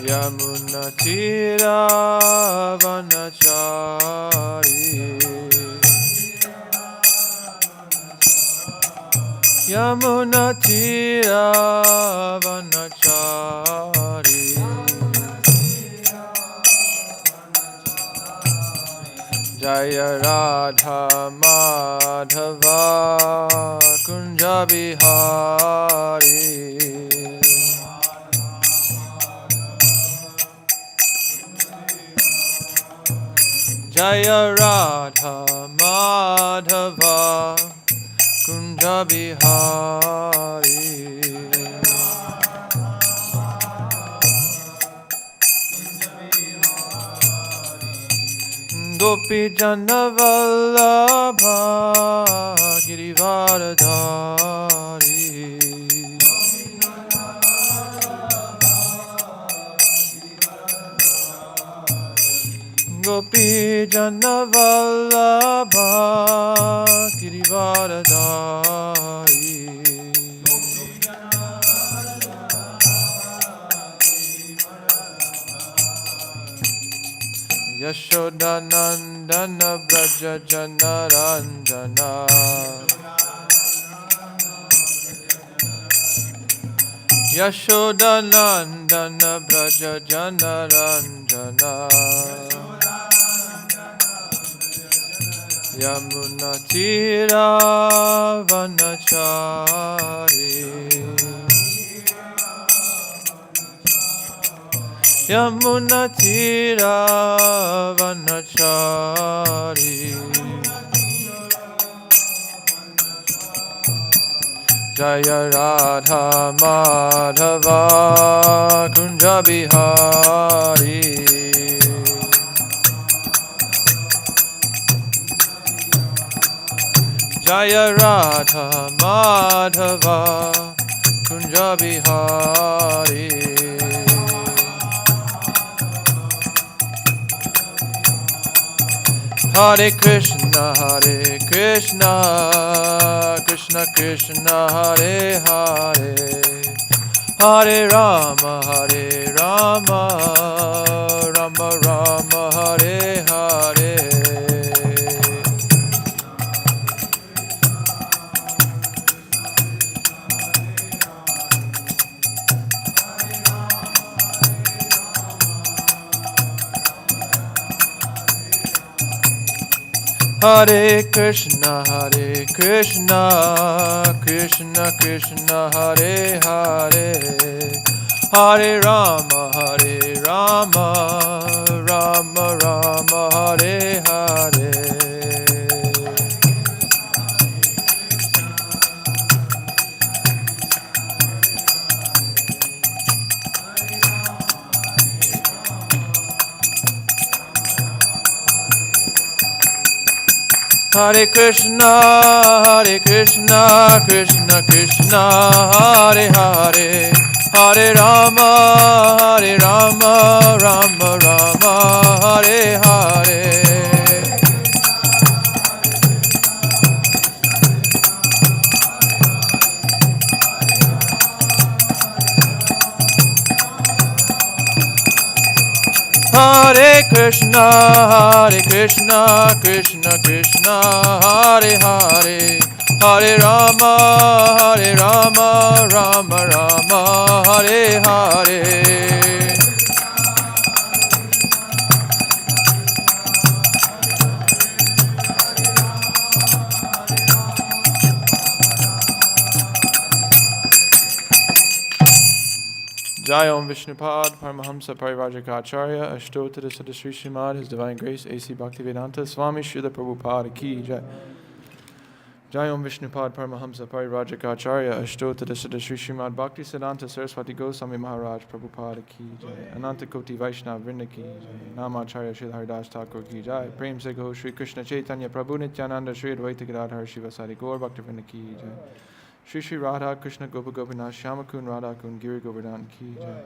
Yamuna Tira Vanachari Yamuna Tira Vanachari Jaya Radha Madhava Kunja Bihari Jaya Radha Madhava Kunja Bihari Gopi Jana Vallabha Girivaradhari Gopi Jana Vallabha Girivaradhari Yashoda Nandana Braja Jana Ranjana Yashoda Nandana Braja Jana Ranjana Yamuna Tira Vanachari Yamuna Tira Vanachari Jaya Radha Madhava Kunja Bihari Jaya Radha Madhava Kunja Bihari Hare Krishna Krishna Krishna Hare Hare Hare Rama Rama Rama Hare Hare Hare Krishna Krishna Krishna Hare Hare Hare Rama Rama Rama Hare Hare Hare Krishna Krishna Krishna Hare Hare Hare Rama Rama Rama Hare Hare Hare Krishna Krishna Hare Hare Hare Rama Rama Rama Hare Hare Jai Om Vishnupad Paramahamsa Parivrajaka Ashtotara Sadasri Srimad His Divine Grace A.C. Bhaktivedanta Swami Srila Prabhupada Ki Jai Jai Om Vishnupad Paramahamsa Parivrajaka Ashtotara Sadasri Srimad Bhakti Siddhanta Saraswati Goswami Maharaj Prabhupada Ki Jai Ananta Koti Vaishnava Vrinda Ki Jai Namacharya Srila Haridas Thakur Ki Jai Prem Se Gaho Shri Krishna Chaitanya Prabhu Nityananda Shri Advaita Gadadhar Shivasari Gaur Bhakti Vrinda Ki Jai Shri Radha Krishna Gopa Gopinath Shyamakun Radha Kun Giri Govardhan Ki Jai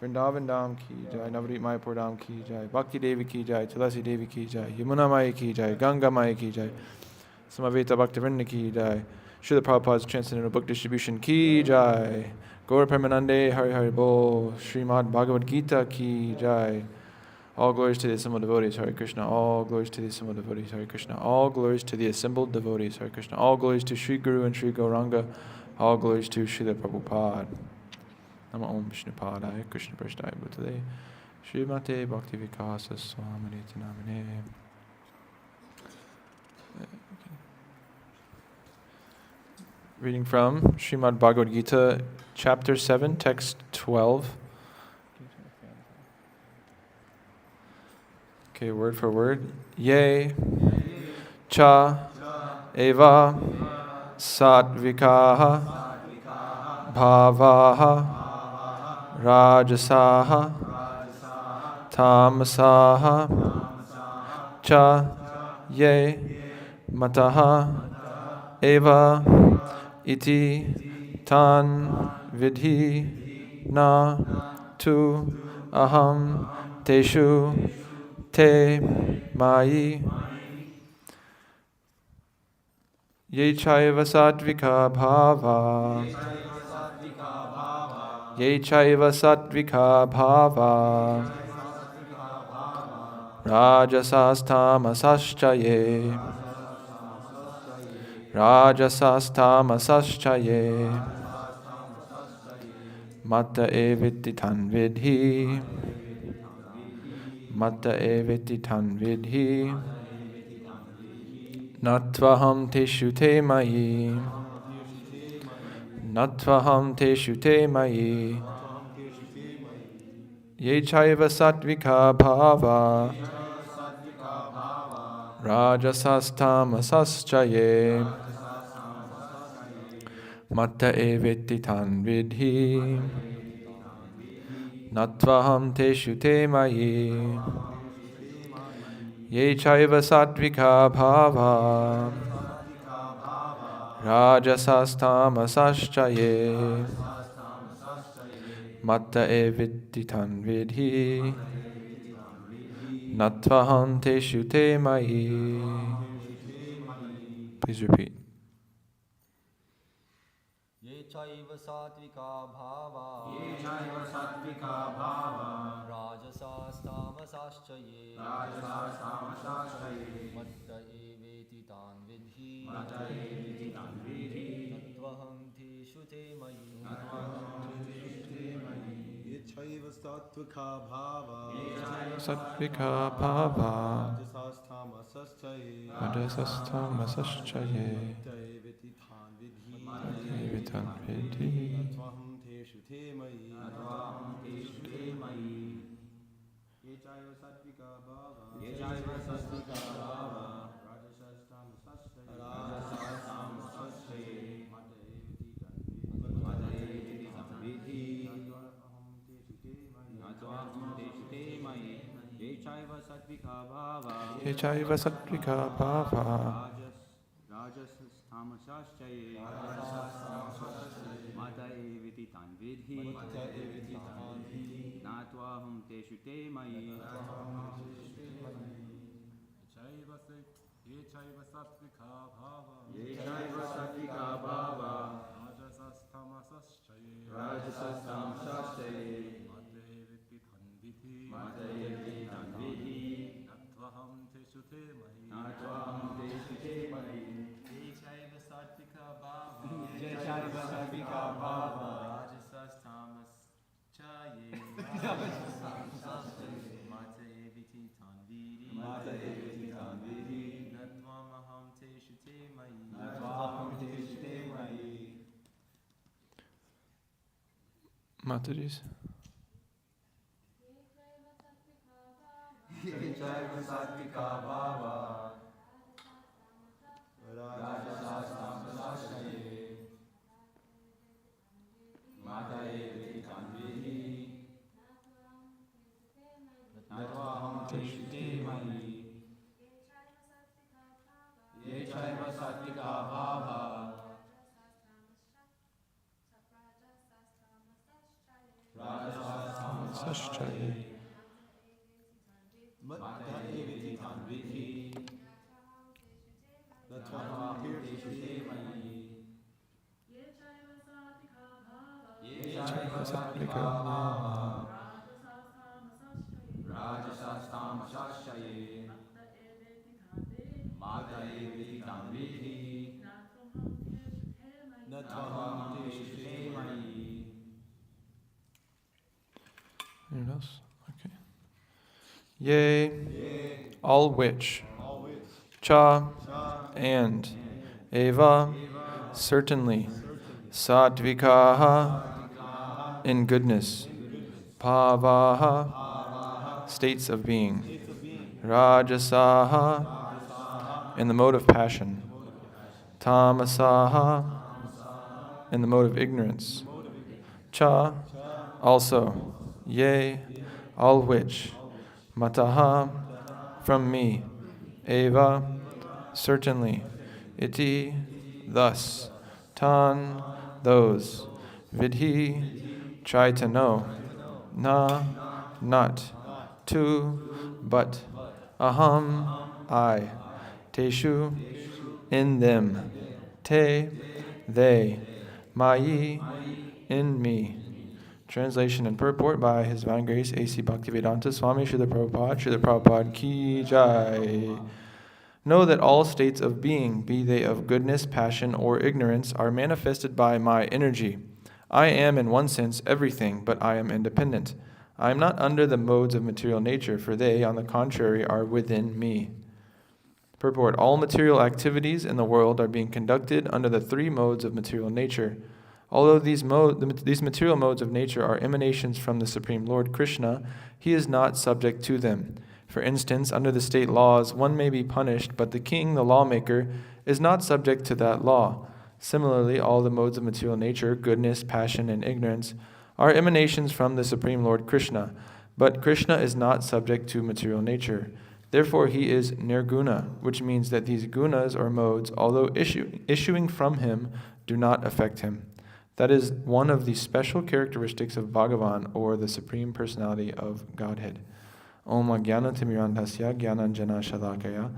Vrindavan Dham Ki Jai Navadvip Mayapur Dham Ki Jai Bhakti Devi Ki Jai Tulasi Devi Ki Jai Yamuna Maya Ki Jai Ganga Maya Ki Jai Samaveta Bhaktivinoda Ki Jai Srila Prabhupada's Transcendental Book Distribution Ki Jai Gaur Premanande Hari Hari Bol. Srimad Bhagavad Gita Ki Jai. All glories to the assembled devotees, Hare Krishna. All glories to the assembled devotees, Hare Krishna. All glories to the assembled devotees, Hare Krishna. All glories to Sri Guru and Sri Gauranga. All glories to Srila Prabhupada. Nama Om Vishnu Padaya Krishna Prasthaya Bhutale. Srimate Bhakti Vikasa Swamini Namine. Reading from Srimad Bhagavad Gita, Chapter 7, Text 12. Okay, word for word. Ye cha eva satvikaha bhavaha rajasaha tamasaha cha ye mataha eva iti tan vidhi na tu aham teshu te mai ye chaiva sattvika bhava ye chaiva sattvika bhava rajasastamasascha rajasastamasascha Mata eviti tan vidhi Mata eviti tan vidhi Natvaham teshu te mai Natvaham teshu te mai Ye chaiva sattvika bhava Rajasastamasascha Mata eviti tan vidhi Natvaham teshu te mai Ye chaiva sattvika bhava Rajasastamasascha Mata eviti tan vidhi Natvaham teshu te mai. Please repeat. Ye chaiva sattvika bhava rajasastamasascha matta eveti tan vidhi natvaham teshu te mayi Ye chaiva sattvika bhava Sattvika bhava rajasastamasascha Rajasastamasascha matta eviti tan vidhi Evitan vidhi natvaham teshu te mayi Ye chaiva sattvika bhava rajasastamasascha matta eviti tan vidhi natvaham teshu te mayi Ye chaiva sattvika bhava Ye chaiva sattvika bhava rajasastamasascha mata eviti tan vidhi natvaham teshu te mayi Ye chaiva sattvika bhava rajasastamasascha mate eviti tan vidhi natvaham teshu te mayi Ye chaiva sattvika bhava rajasastamasascha mate eviti tan vidhi natvaham teshu te mayi Mataji's. Ye chaiva sattvika bhava rajasastamasascha mata eviti tan vidhi natvaham teshu te mayi Ye chaiva sattvika bhava Sascha matta eviti tan vidhi natvaham teshu te mayi Ye chaiva Rajasastamashashaye Mata eveti tam vidhi Natvam te shute mayi. Anyone else? Okay. Yea, all which, cha, and, eva, certainly, satvikaha, in goodness, bhavaha, states of being, rajasaha, in the mode of passion, tamasaha, in the mode of ignorance, cha, also, yea, all which, mataha, from me, eva, certainly, iti, thus, tan, those, vidhi, try to know, na, not, tu, but, aham, I, teshu, in them, te, they, mayi, in me. Translation and purport by His Divine Grace A.C. Bhaktivedanta Swami Srila Prabhupada Ki Jai. Know that all states of being, be they of goodness, passion, or ignorance, are manifested by my energy. I am, in one sense, everything, but I am independent. I am not under the modes of material nature, for they, on the contrary, are within me. Purport: all material activities in the world are being conducted under the three modes of material nature. Although these material modes of nature are emanations from the Supreme Lord Krishna, He is not subject to them. For instance, under the state laws, one may be punished, but the king, the lawmaker, is not subject to that law. Similarly, all the modes of material nature, goodness, passion, and ignorance, are emanations from the Supreme Lord Krishna, but Krishna is not subject to material nature. Therefore, He is nirguna, which means that these gunas or modes, although issuing from Him, do not affect Him. That is one of the special characteristics of Bhagavan, or the Supreme Personality of Godhead. Om Ajnana Timirandhasya Jnananjana Shalakaya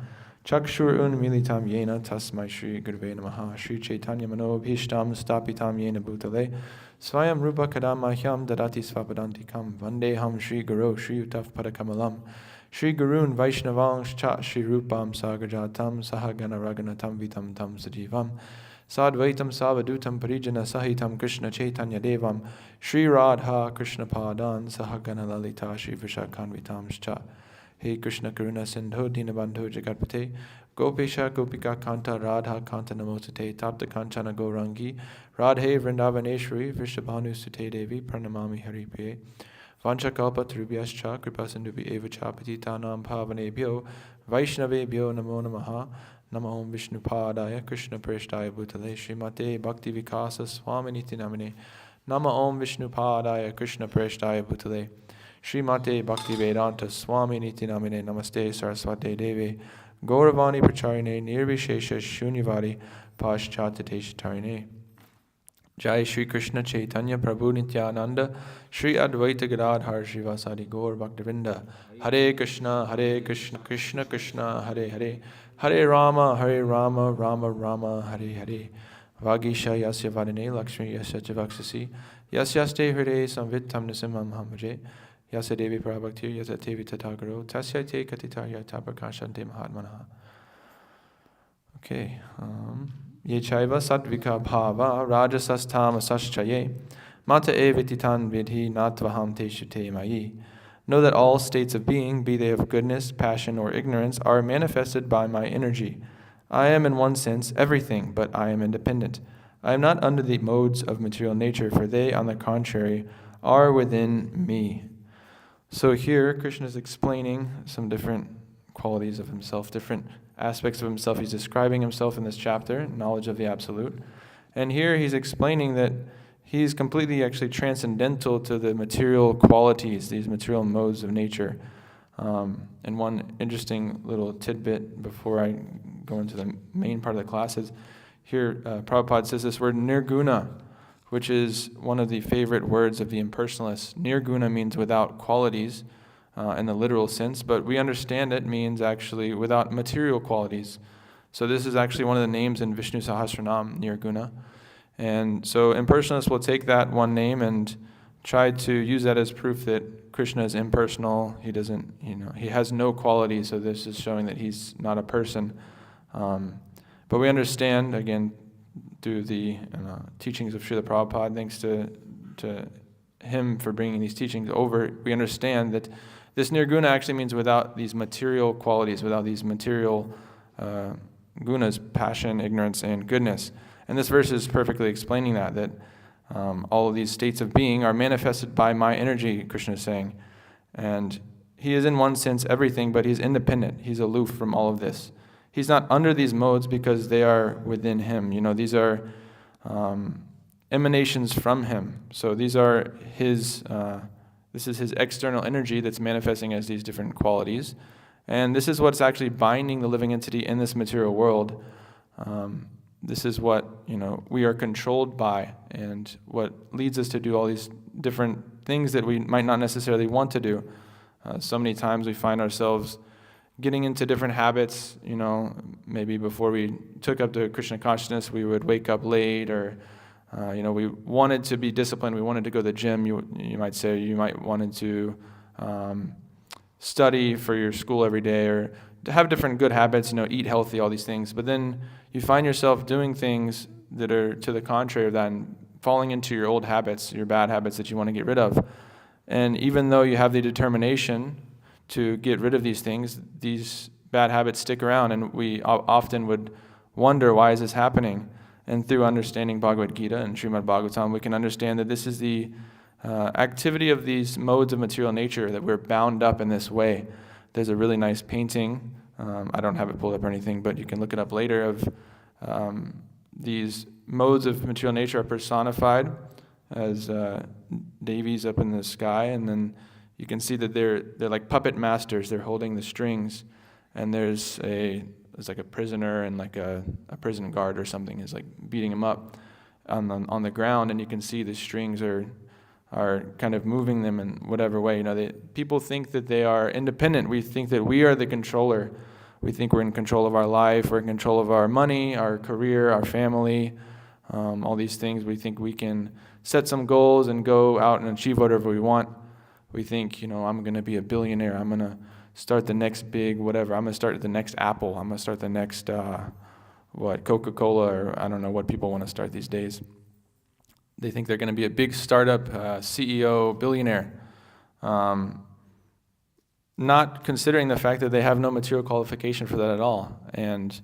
Chakshur Unmilitam Yena Tasmai Shri Gurve Namaha Shri Chaitanya Mano Bhishtam Stapitam Yena Bhutale Swayam Rupa Kadamahyam Dadati Svapadantikam Vandeham Shri Guru Shri Utaf Padakamalam Shri Gurun Vaishnavang Cha Shri Rupam Sagajatam Sahagana Raganatam Vitam Tam Sajivam Sadvaitam Savadutam Parijana Sahitam Krishna Chaitanya Devam Shri Radha Krishna Padan Sahagana Lalita Shri Vishakhanvitam Shcha. Hey Krishna Karuna Sindho Dinabandho Jagatpate Gopesha Gopika Kanta Radha Kanta Namosate Tapta Kanchana Gaurangi Radhe Vrindavaneshwari Vishabhanu Sute Devi Pranamami Hari Priye Vanchakalpa Trubhyascha Kripa Sindhubi Eva Chapatitanam Bhavanebhyo Vaishnavebhyo Namo Namaha Nama Om Vishnu Padaya Krishna Preshtaya Bhutale Srimate Bhakti Vikasa Swaminiti Namine Nama Om Vishnu Padaya Krishna Preshtaya Bhutale Srimate Bhakti Vedanta Swaminiti Namine Namaste Saraswate Deve Gauravani Pracharine Nirvishesha Shunyavadi Paschatate Tarine Jai Shri Krishna Chaitanya Prabhu Nityananda Shri Advaita Gadadhar Srivasadi Gaur Bhaktivinda Hare Krishna Krishna Krishna Hare Hare Hare Rama Rama Rama Hare Hare Vagisha Yasya Vadane Lakshmi Yasya Javaksasi Yasyaste Hare Samvitam Nisimham Hamaje Yasya Devi Prabhaktir Yasya Tevi Tatagaro Tasya Te Katitarya Tapakashante Mahatmanaha. Okay. Yechaiva Satvika Bhava Rajasastamasaschye Mata evititan vidhi natvaham teshu te mayi. Know that all states of being, be they of goodness, passion, or ignorance, are manifested by my energy. I am, in one sense, everything, but I am independent. I am not under the modes of material nature, for they, on the contrary, are within me. So here, Krishna is explaining some different qualities of himself, different aspects of himself. He's describing himself in this chapter, knowledge of the Absolute. And here he's explaining that he's completely actually transcendental to the material qualities, these material modes of nature. And one interesting little tidbit before I go into the main part of the class is here Prabhupada says this word nirguna, which is one of the favorite words of the impersonalists. Nirguna means without qualities in the literal sense, but we understand it means actually without material qualities. So this is actually one of the names in Vishnu Sahasranam, Nirguna. And so impersonalists will take that one name and tried to use that as proof that Krishna is impersonal. He doesn't, he has no quality, so this is showing that he's not a person. But we understand, again, through the teachings of Srila Prabhupada, thanks to him for bringing these teachings over, we understand that this nirguna actually means without these material qualities, without these material gunas, passion, ignorance, and goodness. And this verse is perfectly explaining that all of these states of being are manifested by my energy, Krishna is saying. And he is in one sense everything, but he's independent. He's aloof from all of this. He's not under these modes because they are within him. These are emanations from him. So these are his, this is his external energy that's manifesting as these different qualities. And this is what's actually binding the living entity in this material world. This is what, we are controlled by, and what leads us to do all these different things that we might not necessarily want to do. So many times we find ourselves getting into different habits. Maybe before we took up the Krishna consciousness, we would wake up late, or we wanted to be disciplined. We wanted to go to the gym. You might say you might wanted to study for your school every day, or to have different good habits, eat healthy, all these things. But then you find yourself doing things that are to the contrary of that, and falling into your old habits, your bad habits that you want to get rid of. And even though you have the determination to get rid of these things, these bad habits stick around, and we often would wonder, why is this happening? And through understanding Bhagavad Gita and Srimad Bhagavatam, we can understand that this is the activity of these modes of material nature, that we're bound up in this way. There's a really nice painting, I don't have it pulled up or anything, but you can look it up later, of these modes of material nature are personified as Devis up in the sky, and then you can see that they're like puppet masters. They're holding the strings, and there's like a prisoner, and like a prison guard or something is like beating him up on the ground, and you can see the strings are kind of moving them in whatever way. People think that they are independent. We think that we are the controller. We think we're in control of our life, we're in control of our money, our career, our family, all these things. We think we can set some goals and go out and achieve whatever we want. We think, I'm going to be a billionaire. I'm going to start the next big whatever. I'm going to start the next Apple. I'm going to start the next, Coca-Cola, or I don't know what people want to start these days. They think they're going to be a big startup CEO, billionaire, not considering the fact that they have no material qualification for that at all. And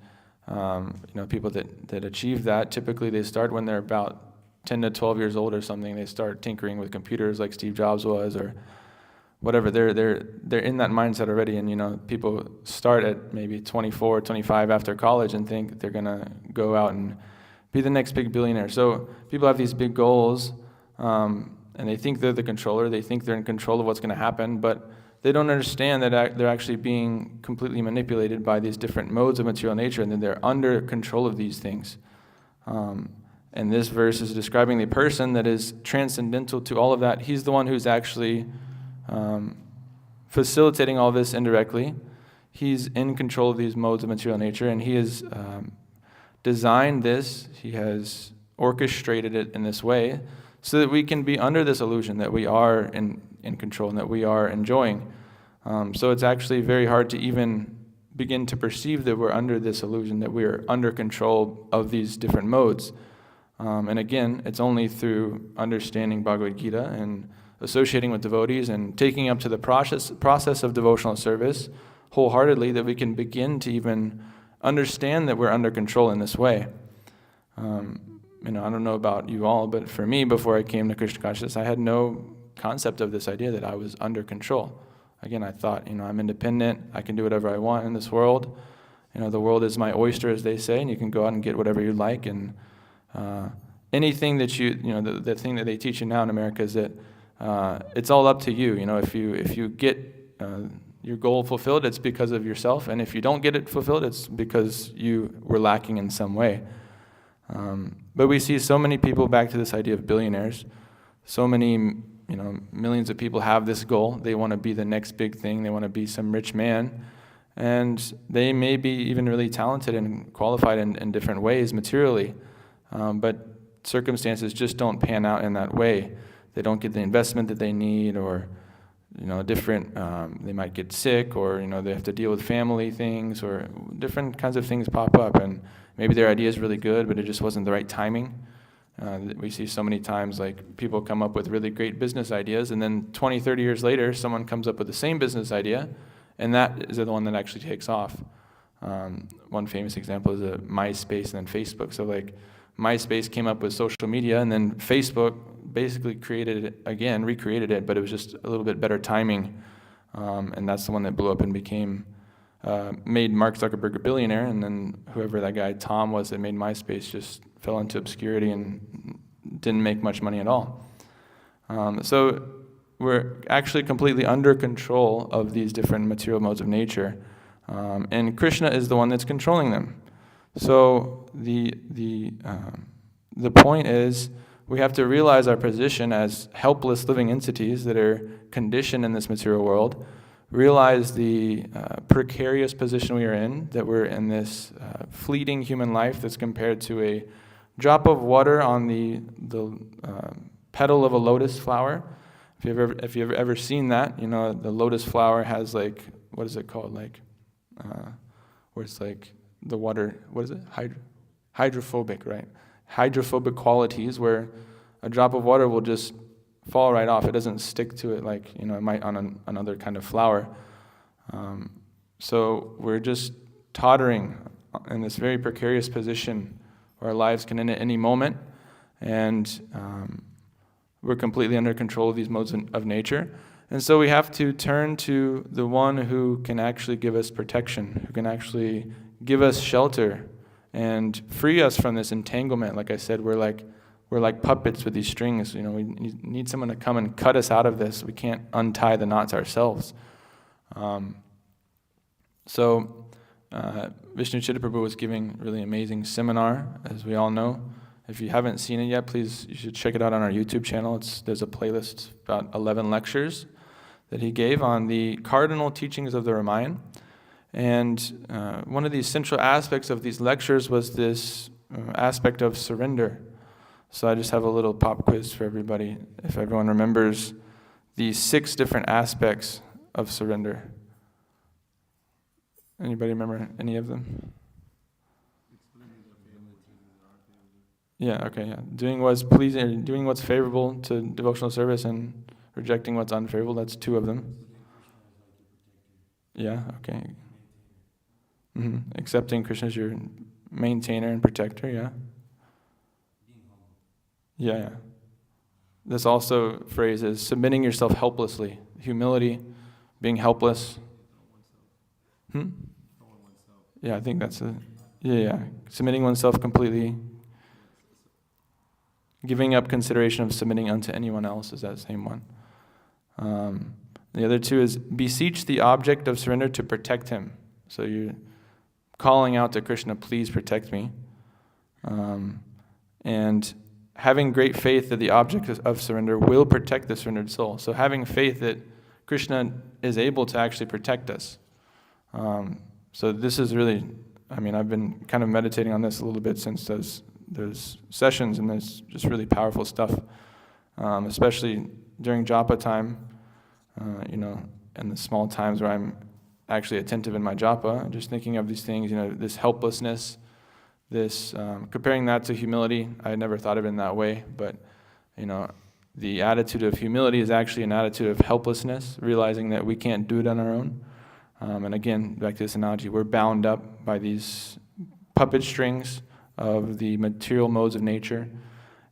people that achieve that, typically they start when they're about 10 to 12 years old or something. They start tinkering with computers like Steve Jobs was, or whatever. They're in that mindset already. And people start at maybe 24, 25 after college and think they're going to go out and be the next big billionaire. So people have these big goals, and they think they're the controller. They think they're in control of what's going to happen, but they don't understand that they're actually being completely manipulated by these different modes of material nature, and that they're under control of these things. And this verse is describing the person that is transcendental to all of that. He's the one who's actually facilitating all this indirectly. He's in control of these modes of material nature, and he has designed this, he has orchestrated it in this way so that we can be under this illusion that we are in control and that we are enjoying. So it's actually very hard to even begin to perceive that we're under this illusion, that we're under control of these different modes. And again, it's only through understanding Bhagavad Gita and associating with devotees and taking up to the process of devotional service wholeheartedly that we can begin to even understand that we're under control in this way. I don't know about you all, but for me, before I came to Krishna consciousness, I had no concept of this idea that I was under control. Again, I thought, I'm independent, I can do whatever I want in this world. The world is my oyster, as they say, and you can go out and get whatever you like. And anything that the thing that they teach you now in America is that it's all up to you. If you get your goal fulfilled, it's because of yourself, and if you don't get it fulfilled, it's because you were lacking in some way. But we see so many people back to this idea of billionaires. So many, millions of people have this goal. They want to be the next big thing. They want to be some rich man. And they may be even really talented and qualified in different ways materially. But circumstances just don't pan out in that way. they don't get the investment that they need, or different, they might get sick, or they have to deal with family things, or different kinds of things pop up, and maybe their idea is really good, but it just wasn't the right timing. We see so many times, like, people come up with really great business ideas, and then 20, 30 years later, someone comes up with the same business idea, and that is the one that actually takes off. One famous example is MySpace and then Facebook. So, like, MySpace came up with social media, and then Facebook basically created it again, recreated it, but it was just a little bit better timing. And that's the one that blew up and made Mark Zuckerberg a billionaire, and then whoever that guy Tom was that made MySpace just fell into obscurity and didn't make much money at all. So we're actually completely under control of these different material modes of nature, and Krishna is the one that's controlling them. So the point is, we have to realize our position as helpless living entities that are conditioned in this material world, realize the precarious position we are in, that we're in this fleeting human life that's compared to a drop of water on the petal of a lotus flower. If you've ever seen that, the lotus flower has, like, what is it called, like, where it's like the water, what is it? Hydrophobic, right? Hydrophobic qualities where a drop of water will just fall right off. It doesn't stick to it like, it might on another kind of flower. So we're just tottering in this very precarious position where our lives can end at any moment, and we're completely under control of these modes of nature. And so we have to turn to the one who can actually give us protection, who can actually give us shelter and free us from this entanglement. Like I said, we're like puppets with these strings. We need someone to come and cut us out of this. We can't untie the knots ourselves. So Vishnu Chitta Prabhu was giving a really amazing seminar, as we all know. If you haven't seen it yet, please, you should check it out on our YouTube channel. There's a playlist, about 11 lectures that he gave on the cardinal teachings of the Ramayana. And one of the central aspects of these lectures was this aspect of surrender. So I just have a little pop quiz for everybody, if everyone remembers the 6 different aspects of surrender. Anybody remember any of them? Yeah, okay, yeah. Doing what's pleasing, doing what's favorable to devotional service, and rejecting what's unfavorable, that's 2 of them. Yeah, okay. Accepting Krishna as your maintainer and protector, yeah. Yeah. This also phrase is submitting yourself helplessly. Humility, being helpless. Yeah, I think that's it. Yeah. Submitting oneself completely. Giving up consideration of submitting unto anyone else is that same one. The other 2 is beseech the object of surrender to protect him. So you're calling out to Krishna, please protect me. And having great faith that the object of surrender will protect the surrendered soul. So having faith that Krishna is able to actually protect us. So this is really, I've been kind of meditating on this a little bit since those sessions, and there's just really powerful stuff, especially during japa time, and the small times where I'm actually attentive in my japa, just thinking of these things, this helplessness, this, comparing that to humility. I had never thought of it in that way, but, the attitude of humility is actually an attitude of helplessness, realizing that we can't do it on our own. And again, back to this analogy, we're bound up by these puppet strings of the material modes of nature,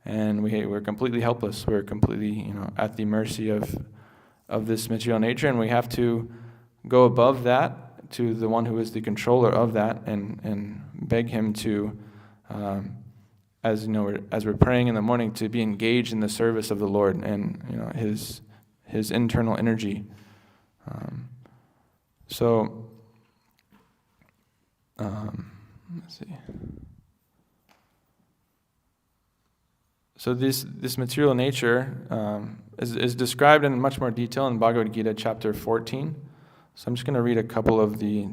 and we're completely helpless. We're completely, at the mercy of this material nature, and we have to go above that to the one who is the controller of that, and beg him to, as we're praying in the morning, to be engaged in the service of the Lord and his internal energy. Let's see. So this material nature is described in much more detail in Bhagavad Gita chapter 14. So I'm just going to read a couple of the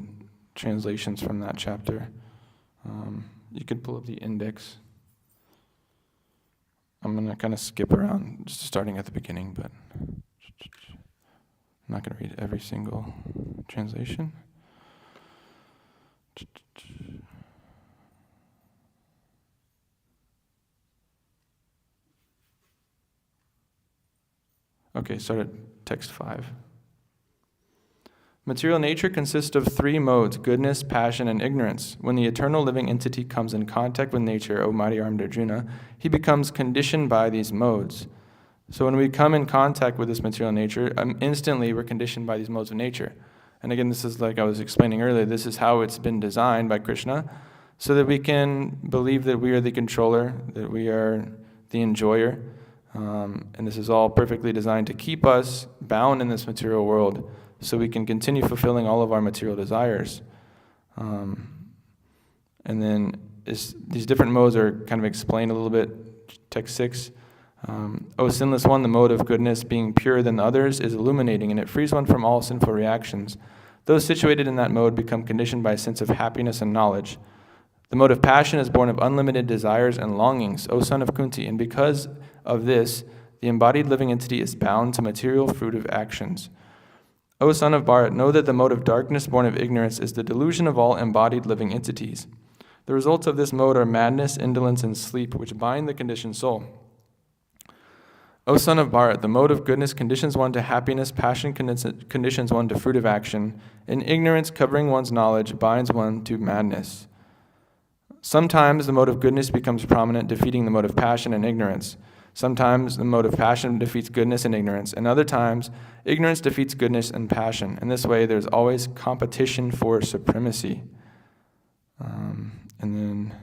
translations from that chapter. You could pull up the index. I'm going to kind of skip around, just starting at the beginning, but I'm not going to read every single translation. Okay, start at text 5. Material nature consists of 3 modes: goodness, passion, and ignorance. When the eternal living entity comes in contact with nature, O mighty armed Arjuna, he becomes conditioned by these modes. So when we come in contact with this material nature, instantly we're conditioned by these modes of nature. And again, this is like I was explaining earlier, this is how it's been designed by Krishna, so that we can believe that we are the controller, that we are the enjoyer. And this is all perfectly designed to keep us bound in this material world, so we can continue fulfilling all of our material desires. And then these different modes are kind of explained a little bit. Text 6. O sinless one, the mode of goodness, being purer than the others, is illuminating, and it frees one from all sinful reactions. Those situated in that mode become conditioned by a sense of happiness and knowledge. The mode of passion is born of unlimited desires and longings, O son of Kunti, and because of this, the embodied living entity is bound to material fruitive actions. O son of Bharat, know that the mode of darkness born of ignorance is the delusion of all embodied living entities. The results of this mode are madness, indolence, and sleep, which bind the conditioned soul. O son of Bharat, the mode of goodness conditions one to happiness, passion conditions one to fruitive action, and ignorance, covering one's knowledge, binds one to madness. Sometimes the mode of goodness becomes prominent, defeating the mode of passion and ignorance. Sometimes the mode of passion defeats goodness and ignorance, and other times ignorance defeats goodness and passion. In this way, there's always competition for supremacy. And then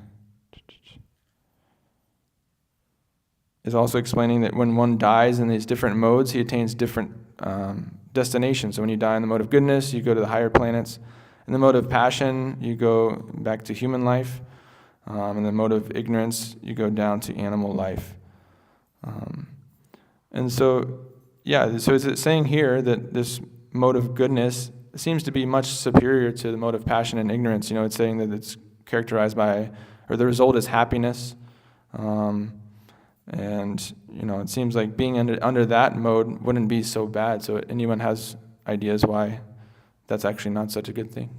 is also explaining that when one dies in these different modes, he attains different destinations. So when you die in the mode of goodness, you go to the higher planets. In the mode of passion, you go back to human life. In the mode of ignorance, you go down to animal life. And so, so it's saying here that this mode of goodness seems to be much superior to the mode of passion and ignorance. It's saying that it's characterized by, or the result is happiness. And, it seems like being under that mode wouldn't be so bad. So anyone has ideas why that's actually not such a good thing?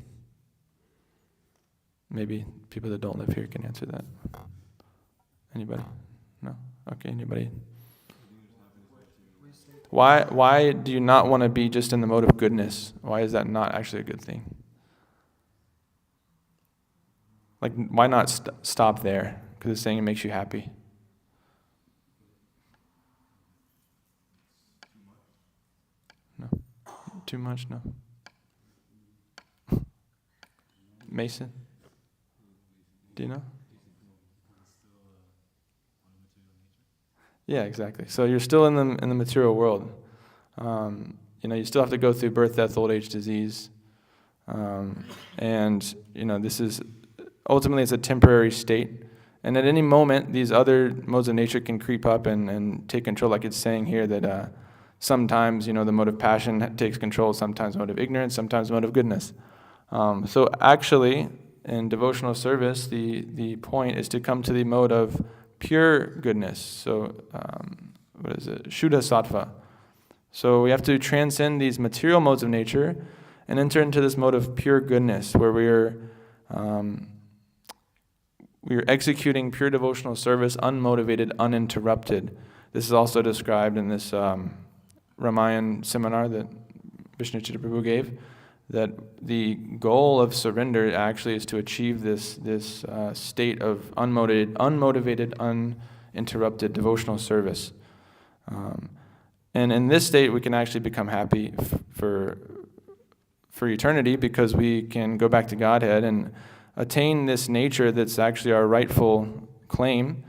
Maybe people that don't live here can answer that. Anybody? No? Okay, anybody? Why do you not want to be just in the mode of goodness? Why is that not actually a good thing? Like, why not stop there? Because it's saying it makes you happy. No? Too much? No? Mason? Do you know? Yeah, exactly. So you're still in the material world. You still have to go through birth, death, old age, disease. And this is, ultimately it's a temporary state. And at any moment, these other modes of nature can creep up and take control, like it's saying here that sometimes, the mode of passion takes control, sometimes mode of ignorance, sometimes mode of goodness. So actually, in devotional service, the point is to come to the mode of pure goodness. So, what is it? Shuddha sattva. So we have to transcend these material modes of nature and enter into this mode of pure goodness, where we are executing pure devotional service, unmotivated, uninterrupted. This is also described in this Ramayan seminar that Vishnu Chitta Prabhu gave, that the goal of surrender actually is to achieve this state of unmotivated, uninterrupted devotional service. And in this state, we can actually become happy for eternity, because we can go back to Godhead and attain this nature that's actually our rightful claim,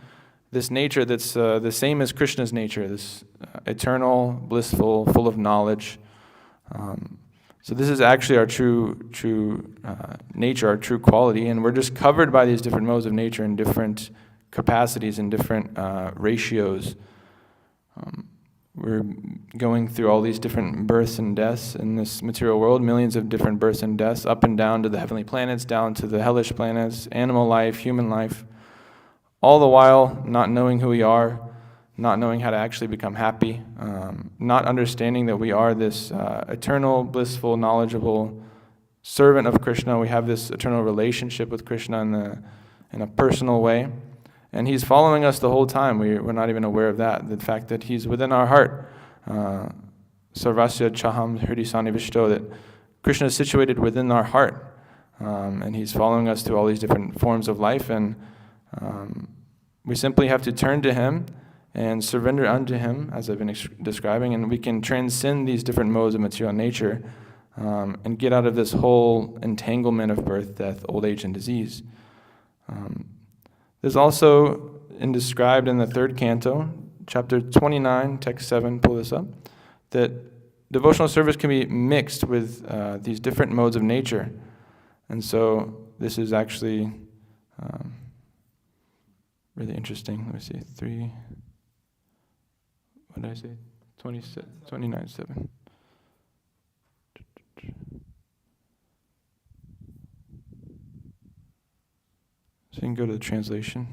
this nature that's the same as Krishna's nature, this eternal, blissful, full of knowledge. So this is actually our true nature, our true quality, and we're just covered by these different modes of nature in different capacities and different ratios. We're going through all these different births and deaths in this material world, millions of different births and deaths, up and down to the heavenly planets, down to the hellish planets, animal life, human life, all the while not knowing who we are, not knowing how to actually become happy, not understanding that we are this eternal, blissful, knowledgeable servant of Krishna. We have this eternal relationship with Krishna in a personal way. And he's following us the whole time. We're not even aware of that. The fact that he's within our heart. Sarvasya Chaham Hridisani Vishto, that Krishna is situated within our heart. And he's following us through all these different forms of life. And we simply have to turn to him and surrender unto him, as I've been describing, and we can transcend these different modes of material nature and get out of this whole entanglement of birth, death, old age, and disease. There's also described in the third canto, chapter 29, text 7, pull this up, that devotional service can be mixed with these different modes of nature. And so this is actually really interesting. Let me see, what did I say? 29, 7. So you can go to the translation.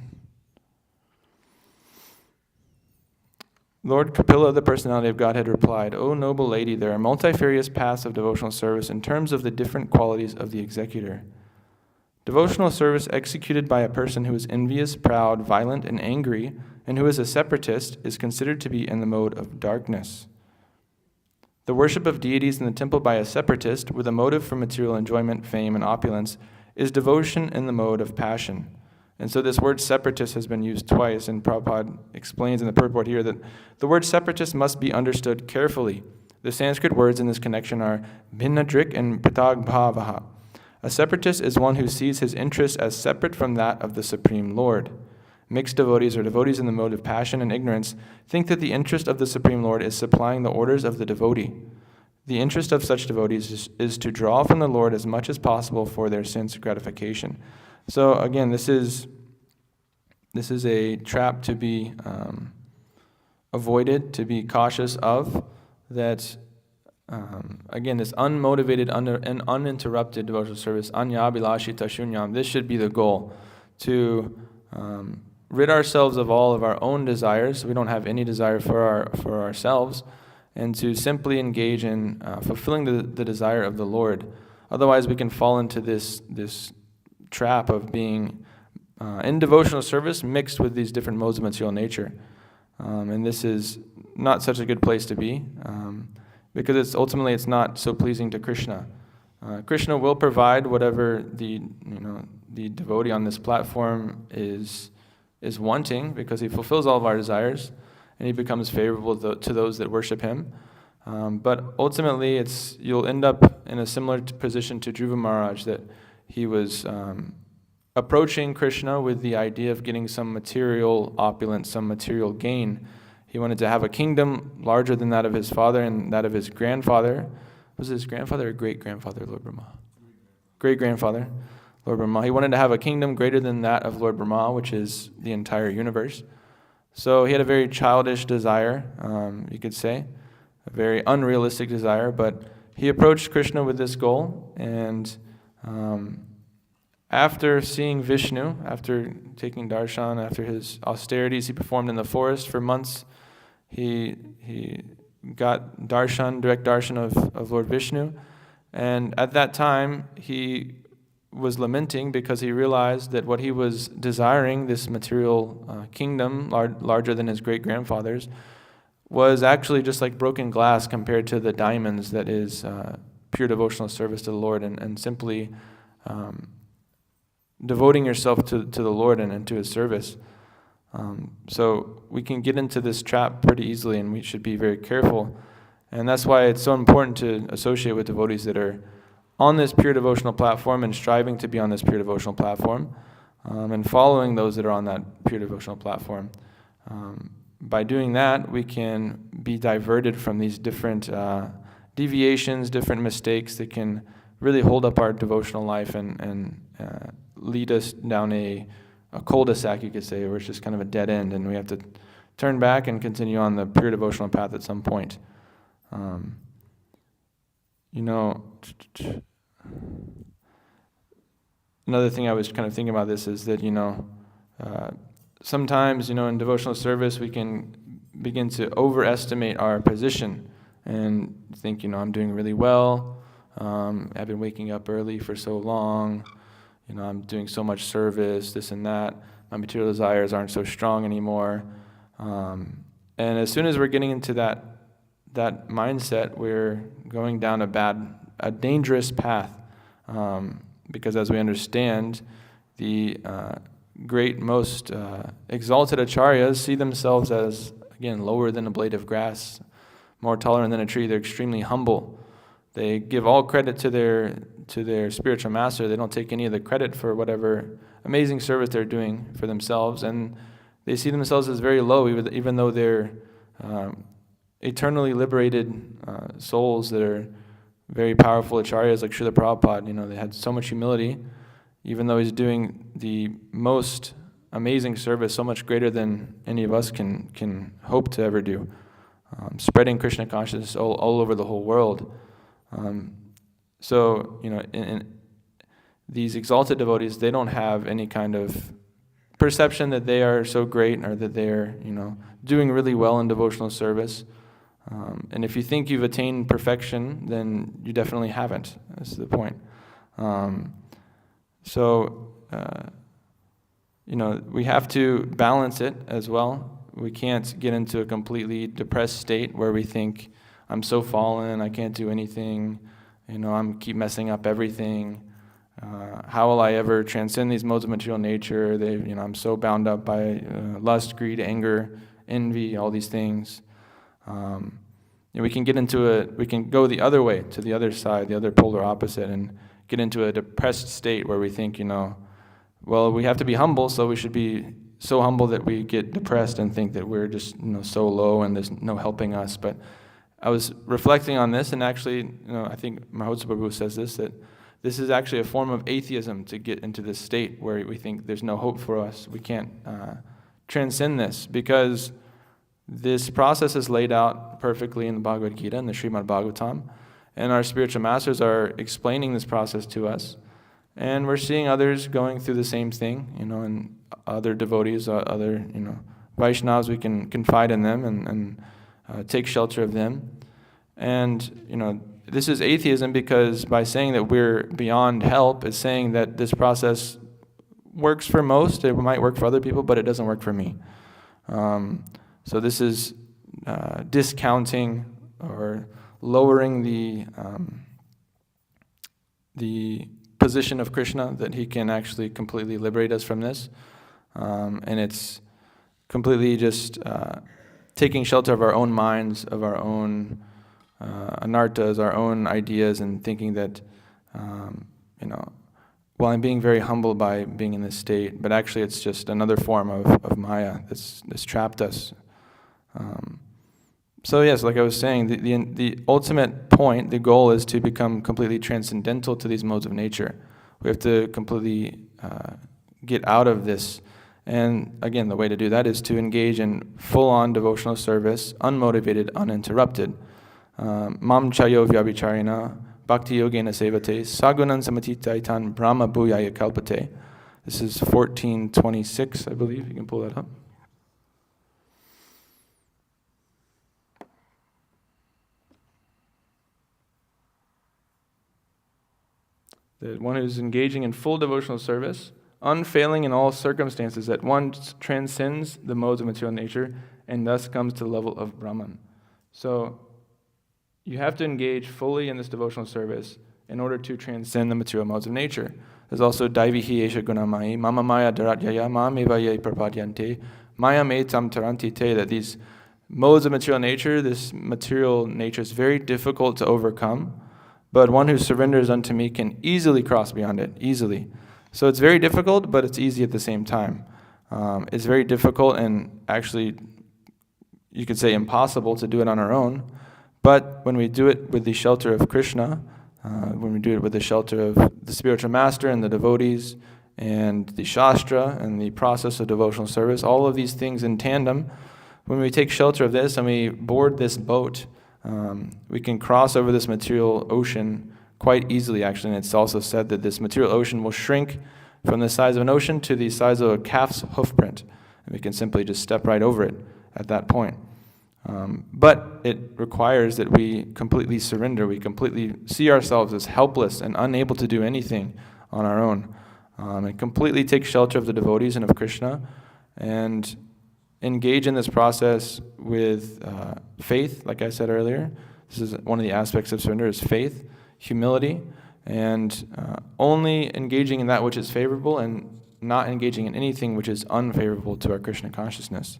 Lord Kapila, the personality of Godhead, replied, "O noble lady, there are multifarious paths of devotional service in terms of the different qualities of the executor. Devotional service executed by a person who is envious, proud, violent, and angry, and who is a separatist, is considered to be in the mode of darkness. The worship of deities in the temple by a separatist, with a motive for material enjoyment, fame, and opulence, is devotion in the mode of passion." And so this word separatist has been used twice, and Prabhupada explains in the purport here that the word separatist must be understood carefully. The Sanskrit words in this connection are bhinnadrik and pritag bhavaha. A separatist is one who sees his interest as separate from that of the Supreme Lord. Mixed devotees, or devotees in the mode of passion and ignorance, think that the interest of the Supreme Lord is supplying the orders of the devotee. The interest of such devotees is to draw from the Lord as much as possible for their sense gratification. So again, this is a trap to be avoided, to be cautious of, that again, this unmotivated and uninterrupted devotional service, anyabhilashita shunyam, this should be the goal, to rid ourselves of all of our own desires, so we don't have any desire for ourselves, and to simply engage in fulfilling the desire of the Lord. Otherwise, we can fall into this trap of being in devotional service mixed with these different modes of material nature. And this is not such a good place to be, because it's not so pleasing to Krishna. Krishna will provide whatever the devotee on this platform is wanting, because he fulfills all of our desires and he becomes favorable to those that worship him. But ultimately, you'll end up in a similar position to Dhruva Maharaj, that he was approaching Krishna with the idea of getting some material opulence, some material gain. He wanted to have a kingdom larger than that of his father and that of his grandfather. Was it his grandfather or great-grandfather, Lord Brahma? Great-grandfather, Lord Brahma. He wanted to have a kingdom greater than that of Lord Brahma, which is the entire universe. So he had a very childish desire, you could say, a very unrealistic desire, but he approached Krishna with this goal, and after seeing Vishnu, after taking darshan, after his austerities he performed in the forest for months, he got darshan, direct darshan of Lord Vishnu. And at that time, he was lamenting because he realized that what he was desiring, this material kingdom, larger than his great-grandfather's, was actually just like broken glass compared to the diamonds that is pure devotional service to the Lord, and simply devoting yourself to the Lord and to his service. So we can get into this trap pretty easily, and we should be very careful. And that's why it's so important to associate with devotees that are on this pure devotional platform and striving to be on this pure devotional platform, and following those that are on that pure devotional platform. By doing that, we can be diverted from these different deviations, different mistakes that can really hold up our devotional life and lead us down a cul-de-sac, you could say, where it's just kind of a dead end, and we have to turn back and continue on the pure devotional path at some point. Another thing I was kind of thinking about this is that, sometimes, in devotional service we can begin to overestimate our position and think, I'm doing really well. I've been waking up early for so long. I'm doing so much service, this and that. My material desires aren't so strong anymore. And as soon as we're getting into that mindset, we're going down a dangerous path. Because as we understand, the great, most exalted acharyas see themselves as, again, lower than a blade of grass, more tolerant than a tree. They're extremely humble. They give all credit to their spiritual master. They don't take any of the credit for whatever amazing service they're doing for themselves, and they see themselves as very low, even though they're eternally liberated souls that are very powerful acharyas like Srila Prabhupada. They had so much humility, even though he's doing the most amazing service, so much greater than any of us can hope to ever do, spreading Krishna consciousness all over the whole world. So, in these exalted devotees, they don't have any kind of perception that they are so great or that they're, doing really well in devotional service. And if you think you've attained perfection, then you definitely haven't. That's the point. We have to balance it as well. We can't get into a completely depressed state where we think, I'm so fallen, I can't do anything, I'm keep messing up everything. How will I ever transcend these modes of material nature? I'm so bound up by lust, greed, anger, envy, all these things. We can we can go the other way, to the other side, the other polar opposite, and get into a depressed state where we think, well, we have to be humble, so we should be so humble that we get depressed and think that we're just, so low and there's no helping us. But I was reflecting on this, and actually, I think Mahotsa Prabhu says this, that this is actually a form of atheism to get into this state where we think there's no hope for us. We can't transcend this, because this process is laid out perfectly in the Bhagavad Gita and the Srimad Bhagavatam, and our spiritual masters are explaining this process to us, and we're seeing others going through the same thing, and other devotees, other Vaishnavas, we can confide in them and take shelter of them. And this is atheism, because by saying that we're beyond help, it's saying that this process works for most, it might work for other people, but it doesn't work for me. So this is discounting or lowering the position of Krishna, that he can actually completely liberate us from this. And it's completely just taking shelter of our own minds, of our own anartas, our own ideas, and thinking that, well, I'm being very humble by being in this state, but actually it's just another form of Maya that's trapped us. So yes, like I was saying, the ultimate point, the goal is to become completely transcendental to these modes of nature. We have to completely get out of this. And again, the way to do that is to engage in full-on devotional service, unmotivated, uninterrupted. Mam chayo vyabhicharina bhakti yogena sevate sagunan samatitaitan brahma bhuyaya kalpate. This is 1426, I believe. You can pull that up. That one who's engaging in full devotional service, unfailing in all circumstances, that one transcends the modes of material nature and thus comes to the level of Brahman. So you have to engage fully in this devotional service in order to transcend the material modes of nature. There's also Daivihi Esha Gunamai, Mama Maya Dharatyaya, Mamaevaye Prapadyante, Maya Me Tam Taranti Te, that these modes of material nature, this material nature is very difficult to overcome, but one who surrenders unto me can easily cross beyond it, easily. So it's very difficult, but it's easy at the same time. It's very difficult and actually, you could say impossible to do it on our own. But when we do it with the shelter of Krishna, when we do it with the shelter of the spiritual master and the devotees and the Shastra and the process of devotional service, all of these things in tandem, when we take shelter of this and we board this boat, we can cross over this material ocean quite easily, actually. And it's also said that this material ocean will shrink from the size of an ocean to the size of a calf's hoofprint. And we can simply just step right over it at that point. But it requires that we completely surrender. We completely see ourselves as helpless and unable to do anything on our own. And completely take shelter of the devotees and of Krishna, and engage in this process with faith, like I said earlier. This is one of the aspects of surrender, is faith, humility, and only engaging in that which is favorable and not engaging in anything which is unfavorable to our Krishna consciousness.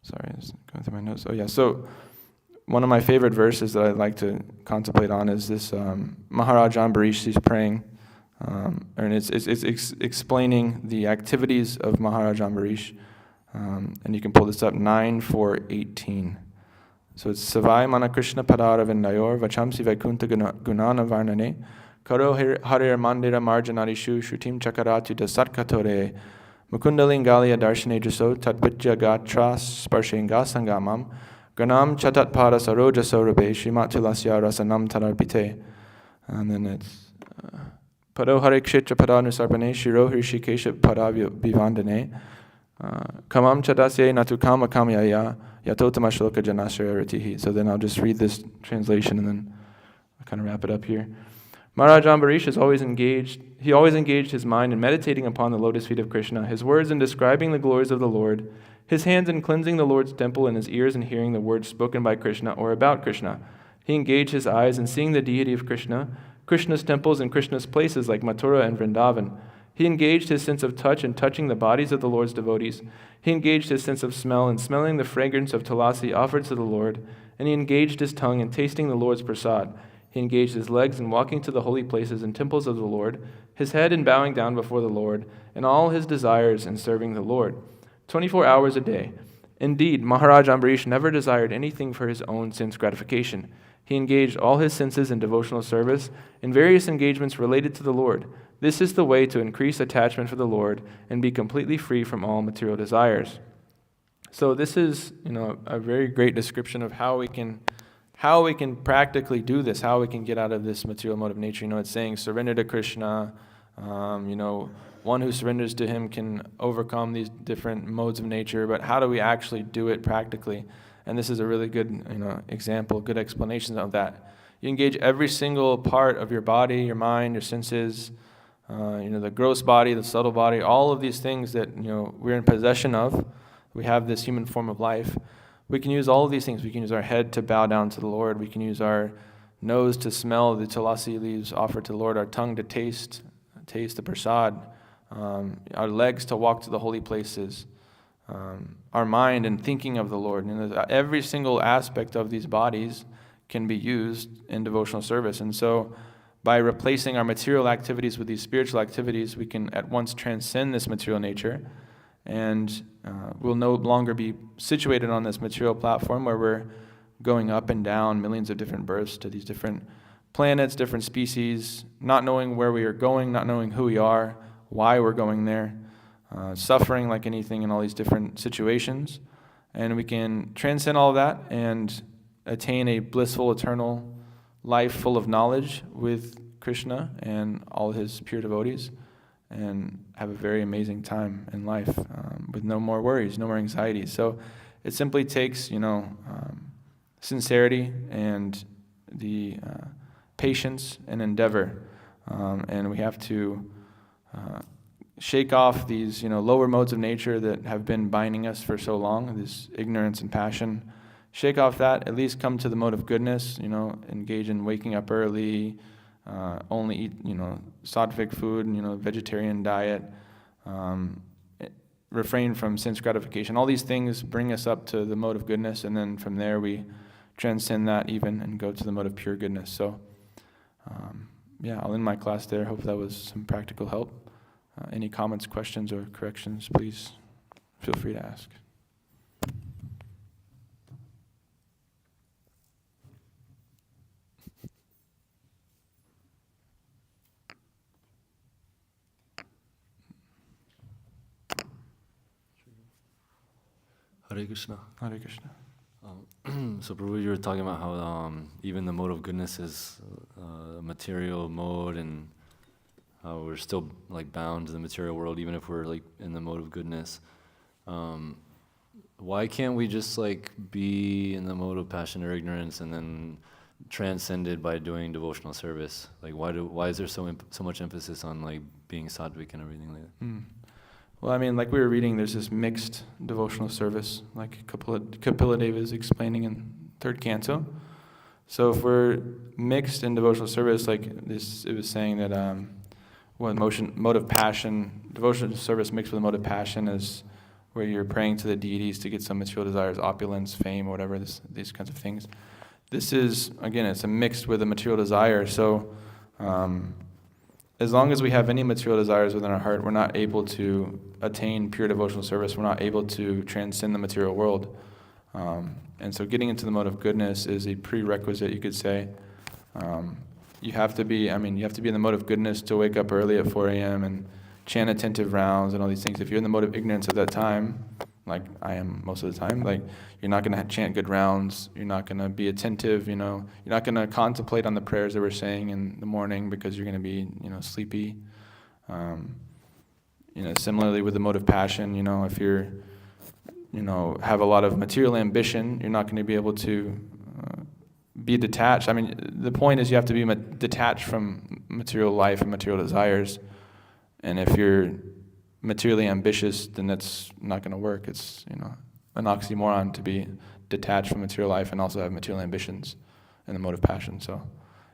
Sorry, I was going through my notes. Oh yeah, so one of my favorite verses that I'd like to contemplate on is this Maharaj Ambarish, he's praying, and it's explaining the activities of Maharaj Ambarish, and you can pull this up, 9:4:18. So it's Savai Mana Krishna Padara Vindayor Vachamsi Vaikunta Gunana Varnane Karo Harir Mandira Marjanarishu Shrutim Chakaratu Dasatkatore Mukundalingalia Darshane Jaso Tatpitya Gatras Sparshenga Sangamam Ganam Chatat Pada Saroja Saurabe Shrimatulasya Rasanam Tararpite. And then it's Pado Hare Kshetra Padanu Sarpane Shiro Hirshikesha Padavya Bivandane Kamam Chadasye Natukama Kamyaya Yatotama Shloka Janasraya Ratihi. So then I'll just read this translation and then I'll kind of wrap it up here. Maharaj Ambarish is always engaged. He always engaged his mind in meditating upon the lotus feet of Krishna, his words in describing the glories of the Lord, his hands in cleansing the Lord's temple, and his ears in hearing the words spoken by Krishna or about Krishna. He engaged his eyes in seeing the deity of Krishna, Krishna's temples and Krishna's places like Mathura and Vrindavan. He engaged his sense of touch in touching the bodies of the Lord's devotees. He engaged his sense of smell in smelling the fragrance of tulasi offered to the Lord, and he engaged his tongue in tasting the Lord's prasad. He engaged his legs in walking to the holy places and temples of the Lord, his head in bowing down before the Lord, and all his desires in serving the Lord. 24 hours a day. Indeed, Maharaj Ambarish never desired anything for his own sense gratification. He engaged all his senses in devotional service, in various engagements related to the Lord. This is the way to increase attachment for the Lord and be completely free from all material desires. So this is, a very great description of how we can practically do this, how we can get out of this material mode of nature. It's saying surrender to Krishna. One who surrenders to him can overcome these different modes of nature, but how do we actually do it practically? And this is a really good, example, good explanation of that. You engage every single part of your body, your mind, your senses, the gross body, the subtle body, all of these things that, we're in possession of. We have this human form of life. We can use all of these things. We can use our head to bow down to the Lord. We can use our nose to smell the tulasi leaves offered to the Lord, our tongue to taste the prasad, our legs to walk to the holy places, our mind in thinking of the Lord. Every single aspect of these bodies can be used in devotional service. And so by replacing our material activities with these spiritual activities, we can at once transcend this material nature, and we'll no longer be situated on this material platform where we're going up and down millions of different births to these different planets, different species, not knowing where we are going, not knowing who we are, why we're going there, suffering like anything in all these different situations. And we can transcend all of that and attain a blissful, eternal life full of knowledge with Krishna and all his pure devotees, and have a very amazing time in life with no more worries, no more anxieties. So it simply takes, sincerity and the patience and endeavor, and we have to shake off these, lower modes of nature that have been binding us for so long, this ignorance and passion. Shake off that, at least come to the mode of goodness, engage in waking up early, only eat, sattvic food, vegetarian diet, refrain from sense gratification. All these things bring us up to the mode of goodness, and then from there we transcend that even and go to the mode of pure goodness. So, I'll end my class there. Hope that was some practical help. Any comments, questions, or corrections, please feel free to ask. Hare Krishna. Hare Krishna. So Prabhu, you were talking about how even the mode of goodness is a material mode, and how we're still like bound to the material world, even if we're like in the mode of goodness. Why can't we just like be in the mode of passion or ignorance and then transcended by doing devotional service? Like, why is there so much emphasis on like being sattvic and everything like that? Well, I mean, like we were reading, there's this mixed devotional service, like Kapila Deva is explaining in third canto. So if we're mixed in devotional service, like this, it was saying that mode of passion, devotional service mixed with a mode of passion is where you're praying to the deities to get some material desires, opulence, fame, or whatever, these kinds of things. This is, again, it's a mixed with a material desire. So as long as we have any material desires within our heart, we're not able to attain pure devotional service. We're not able to transcend the material world. And so getting into the mode of goodness is a prerequisite, you could say. You have to be in the mode of goodness to wake up early at 4 a.m. and chant attentive rounds and all these things. If you're in the mode of ignorance at that time, like I am most of the time, like you're not going to chant good rounds, you're not going to be attentive, you're not going to contemplate on the prayers that we're saying in the morning because you're going to be, sleepy. Similarly with the mode of passion, if you're, have a lot of material ambition, you're not going to be able to be detached. I mean, the point is you have to be detached from material life and material desires. And if you're materially ambitious, then that's not going to work. It's, an oxymoron to be detached from material life and also have material ambitions in the mode of passion. So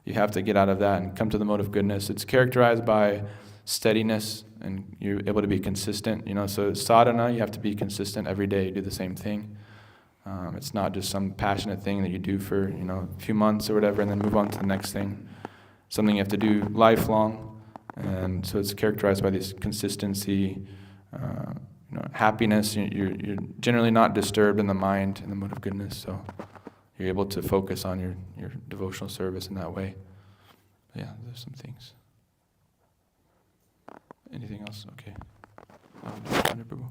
you have to get out of that and come to the mode of goodness. It's characterized by steadiness, and you're able to be consistent. So sadhana, you have to be consistent every day. You do the same thing. It's not just some passionate thing that you do for, a few months or whatever and then move on to the next thing. Something you have to do lifelong. And so it's characterized by this consistency, happiness. You're generally not disturbed in the mind in the mode of goodness, so you're able to focus on your devotional service in that way. But yeah, there's some things. Anything else? Okay. Prabhu.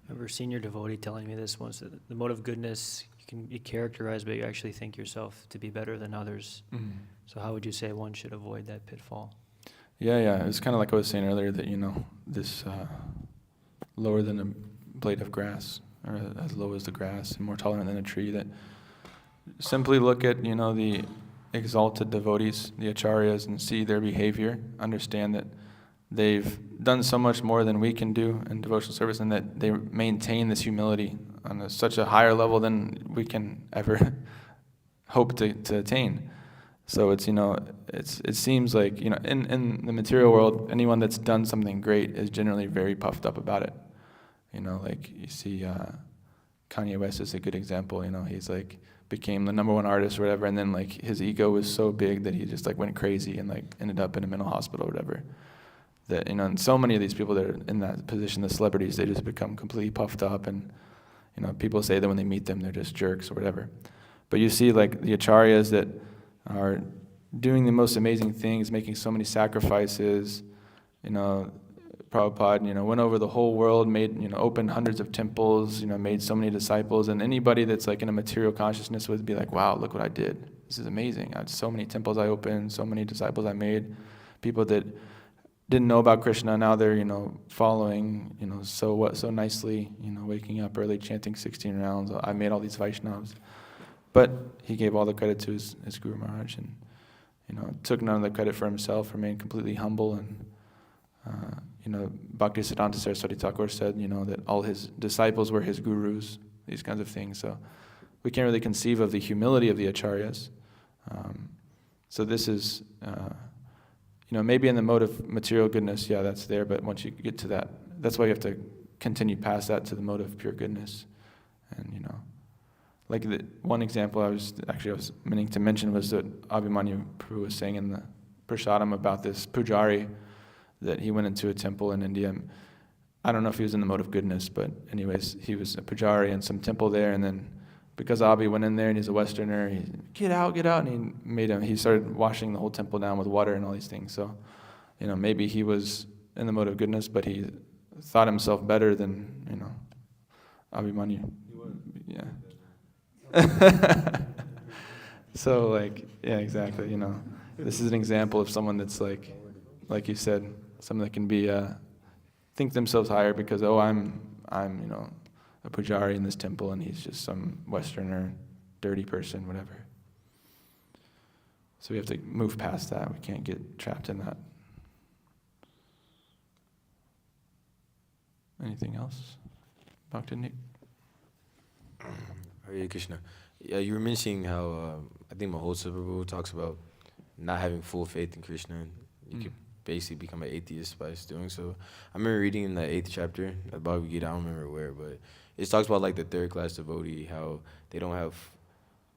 I remember a senior devotee telling me this once, that the mode of goodness, you can be characterized, but you actually think yourself to be better than others. Mm-hmm. So how would you say one should avoid that pitfall? Yeah. It's kind of like I was saying earlier that, this lower than a blade of grass, or as low as the grass, and more tolerant than a tree, that simply look at, the exalted devotees, the acharyas, and see their behavior, understand that they've done so much more than we can do in devotional service, and that they maintain this humility on such a higher level than we can ever hope to attain. So it's, it seems like, in the material world, anyone that's done something great is generally very puffed up about it. Like you see Kanye West is a good example. He's like became the #1 artist or whatever, and then like his ego was so big that he just like went crazy and like ended up in a mental hospital or whatever. That, and so many of these people that are in that position, the celebrities, they just become completely puffed up, and people say that when they meet them they're just jerks or whatever. But you see like the acharyas that are doing the most amazing things, making so many sacrifices. Prabhupada, went over the whole world, made, opened hundreds of temples, made so many disciples, and anybody that's like in a material consciousness would be like, wow, look what I did. This is amazing. I had so many temples I opened, so many disciples I made. People that didn't know about Krishna, now they're, following, so nicely, waking up early, chanting 16 rounds. I made all these Vaishnavas. But he gave all the credit to his Guru Maharaj, and took none of the credit for himself, remained completely humble. And Bhaktisiddhanta Saraswati Thakur said, that all his disciples were his gurus, these kinds of things. So we can't really conceive of the humility of the acharyas. So this is, maybe in the mode of material goodness, yeah, that's there. But once you get to that, that's why you have to continue past that to the mode of pure goodness. And like the one example I was meaning to mention was that Abhimanyu Prabhu was saying in the Prasadam about this pujari, that he went into a temple in India. I don't know if he was in the mode of goodness, but anyways, he was a pujari in some temple there, and then because Abhi went in there and he's a Westerner, he get out, and he started washing the whole temple down with water and all these things. So, maybe he was in the mode of goodness, but he thought himself better than, Abhimanyu. Yeah. So like, yeah, exactly, this is an example of someone that's like you said, someone that can be think themselves higher because I'm a pujari in this temple and he's just some Westerner, dirty person, whatever. So we have to move past that. We can't get trapped in that. Anything else? Dr. Nick? Hare Krishna. Yeah, you were mentioning how I think Mahotsa Prabhu talks about not having full faith in Krishna. And you could basically become an atheist by doing so. I remember reading in the 8th chapter of Bhagavad Gita, I don't remember where, but it talks about like the third class devotee, how they don't have,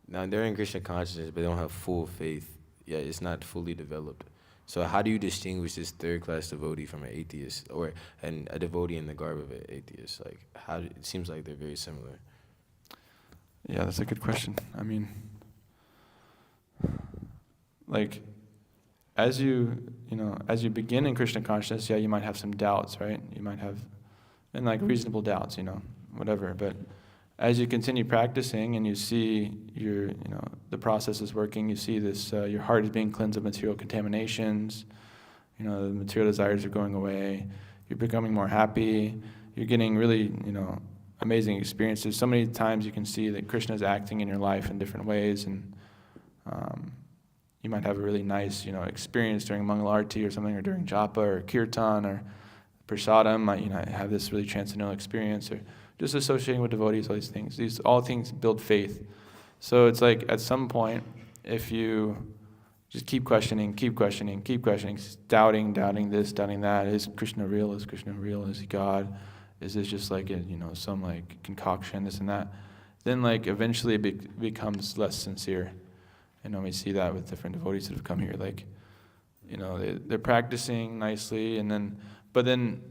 now they're in Krishna consciousness, but they don't have full faith. Yeah, it's not fully developed. So how do you distinguish this third class devotee from an atheist, or a devotee in the garb of an atheist? Like, it seems like they're very similar. Yeah, that's a good question. I mean, like, as you begin in Krishna consciousness, yeah, you might have some doubts, right? You might have, and like reasonable doubts, whatever. But as you continue practicing and you see the process is working, you see this, your heart is being cleansed of material contaminations, the material desires are going away, you're becoming more happy, you're getting really, amazing experiences. So many times you can see that Krishna is acting in your life in different ways, and you might have a really nice, experience during Mangalarti or something, or during japa or kirtan or prasadam. I have this really transcendental experience, or just associating with devotees, all these things. These all things build faith. So it's like at some point, if you just keep questioning, doubting this, doubting that, is Krishna real? Is Krishna real? Is he God? Is this just like some like concoction, this and that? Then like eventually it becomes less sincere. And we see that with different devotees that have come here. Like, they're practicing nicely, but then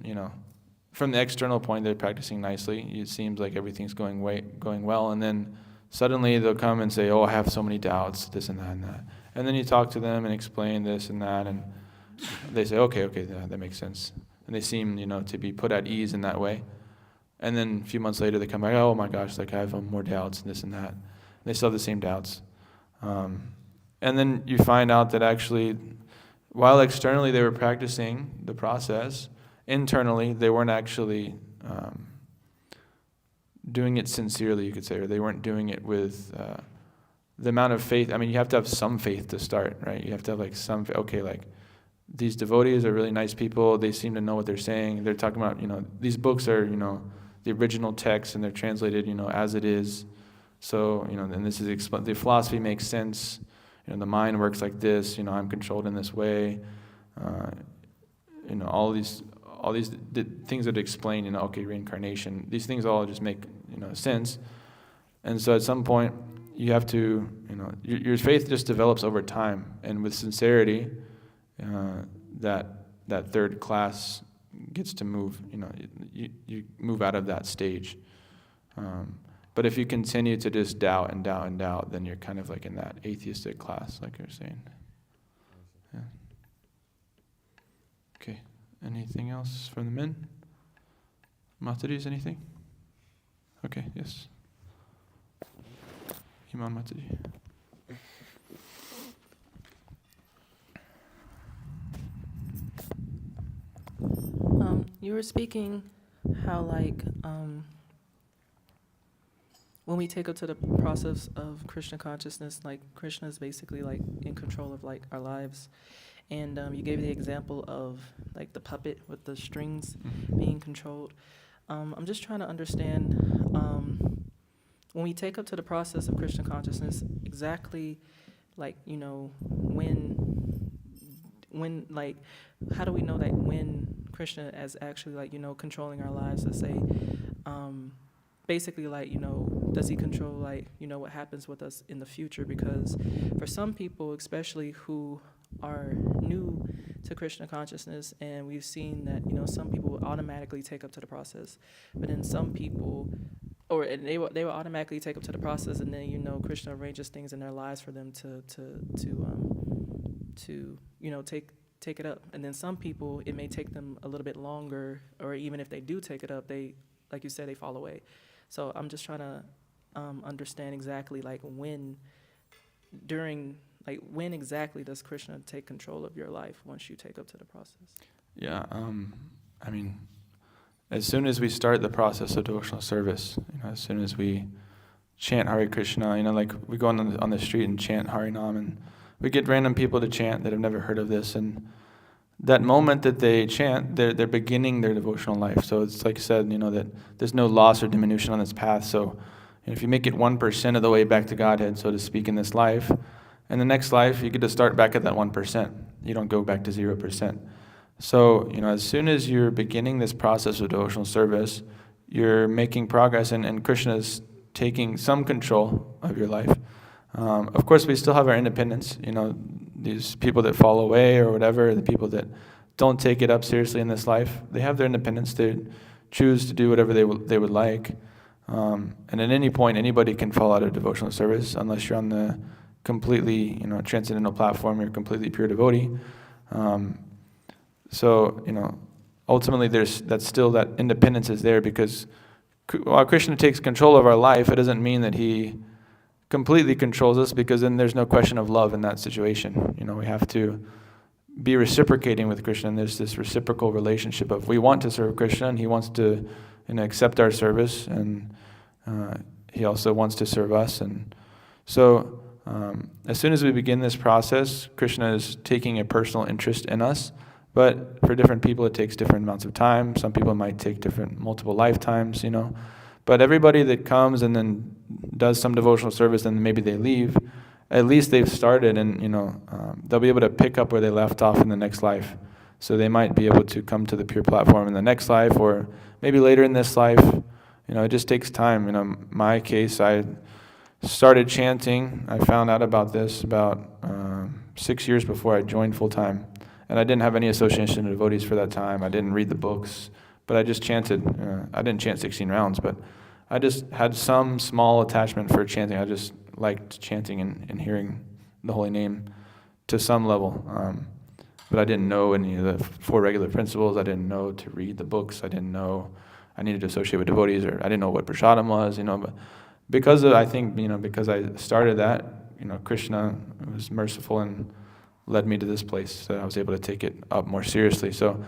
from the external point, they're practicing nicely. It seems like everything's going well, and then suddenly they'll come and say, "Oh, I have so many doubts, this and that and that." And then you talk to them and explain this and that, and they say, "Okay, that makes sense." And they seem, to be put at ease in that way. And then a few months later, they come back, "Oh my gosh, like I have more doubts and this and that." And they still have the same doubts. And then you find out that actually, while externally they were practicing the process, internally they weren't actually doing it sincerely, you could say, or they weren't doing it with the amount of faith. I mean, you have to have some faith to start, right? You have to have like some, these devotees are really nice people. They seem to know what they're saying. They're talking about, these books are, the original text, and they're translated, as it is. So, and this is the philosophy makes sense. The mind works like this. I'm controlled in this way. All these things that explain, reincarnation. These things all just make sense. And so at some point, you have to, your faith just develops over time, and with sincerity, that third class gets to move. You move out of that stage. But if you continue to just doubt, then you're kind of like in that atheistic class, like you're saying. Yeah. Okay. Anything else from the men? Mataji's, anything? Okay, yes. Iman Mataji. You were speaking how when we take up to the process of Krishna consciousness, like Krishna is basically like in control of like our lives. And you gave the example of like the puppet with the strings being controlled. I'm just trying to understand when we take up to the process of Krishna consciousness, exactly like, when like, how do we know that when Krishna is actually like, controlling our lives, let's say, basically like, does he control like, what happens with us in the future? Because for some people, especially who are new to Krishna consciousness, and we've seen that, some people will automatically take up to the process, but then some people, they will automatically take up to the process, and then, Krishna arranges things in their lives for them to take it up. And then some people, it may take them a little bit longer, or even if they do take it up, they, like you said, they fall away. So I'm just trying to understand exactly like when, during Like, when exactly does Krishna take control of your life once you take up to the process? Yeah, I mean, as soon as we start the process of devotional service, as soon as we chant Hare Krishna, like we go on the street and chant Hare Nam, and we get random people to chant that have never heard of this, and that moment that they chant, they're beginning their devotional life. So it's like you said, that there's no loss or diminution on this path. So if you make it 1% of the way back to Godhead, so to speak, in this life, in the next life, you get to start back at that 1%. You don't go back to 0%. So, as soon as you're beginning this process of devotional service, you're making progress, and Krishna's taking some control of your life. Of course, we still have our independence. These people that fall away or whatever, the people that don't take it up seriously in this life, they have their independence. They choose to do whatever they would like. And at any point, anybody can fall out of devotional service unless you're on the completely, transcendental platform. You're a completely pure devotee. So, ultimately, that independence is there, because while Krishna takes control of our life, it doesn't mean that he completely controls us, because then there's no question of love in that situation. We have to be reciprocating with Krishna, and there's this reciprocal relationship of we want to serve Krishna, and he wants to accept our service, and he also wants to serve us. And so as soon as we begin this process, Krishna is taking a personal interest in us. But for different people, it takes different amounts of time. Some people might take multiple lifetimes, But everybody that comes and then does some devotional service and maybe they leave, at least they've started, and they'll be able to pick up where they left off in the next life. So they might be able to come to the pure platform in the next life, or maybe later in this life. It just takes time. My case, I started chanting. I found out about this about 6 years before I joined full time. And I didn't have any association of devotees for that time. I didn't read the books, but I just chanted. I didn't chant 16 rounds, but I just had some small attachment for chanting. I just liked chanting and hearing the holy name to some level. But I didn't know any of the 4 regular principles. I didn't know to read the books. I didn't know I needed to associate with devotees, or I didn't know what prasadam was, But because because I started that, Krishna was merciful and led me to this place, so I was able to take it up more seriously. So,